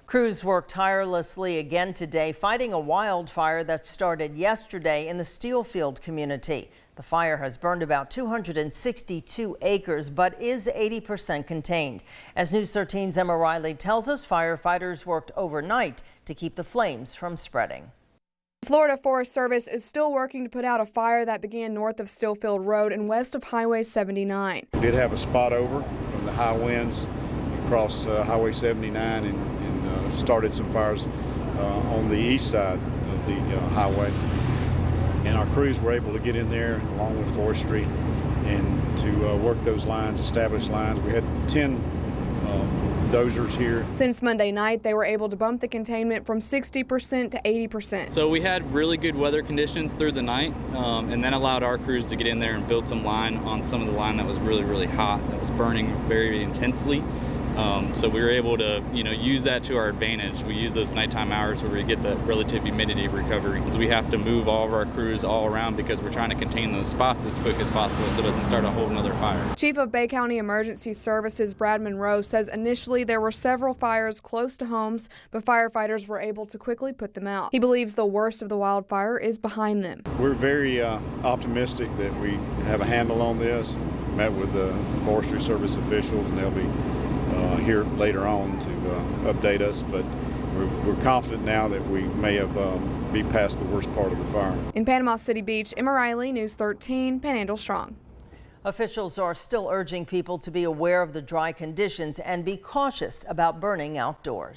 Crews worked tirelessly again today, fighting a wildfire that started yesterday in the Steelfield community. The fire has burned about 262 acres, but is 80% contained. As News 13's Emma Riley tells us, firefighters worked overnight to keep the flames from spreading. Florida Forest Service is still working to put out a fire that began north of Steelfield Road and west of Highway 79. We did have a spot over from the high winds across Highway 79 and started some fires on the east side of the highway. And our crews were able to get in there along with forestry and to work those lines, establish lines. We had 10 dozers here. Since Monday night, they were able to bump the containment from 60% to 80%. So we had really good weather conditions through the night, and then allowed our crews to get in there and build some line on some of the line that was really hot, that was burning very intensely. So we were able to, use that to our advantage. We use those nighttime hours where we get the relative humidity recovery. So we have to move all of our crews all around because we're trying to contain those spots as quick as possible so it doesn't start a whole nother fire. Chief of Bay County Emergency Services Brad Monroe says initially there were several fires close to homes, but firefighters were able to quickly put them out. He believes the worst of the wildfire is behind them. We're very optimistic that we have a handle on this. Met with the Forestry Service officials and they'll be here later on to update us, but we're confident now that we may have be past the worst part of the fire. In Panama City Beach, Emma Riley, News 13, Panhandle Strong. Officials are still urging people to be aware of the dry conditions and be cautious about burning outdoors.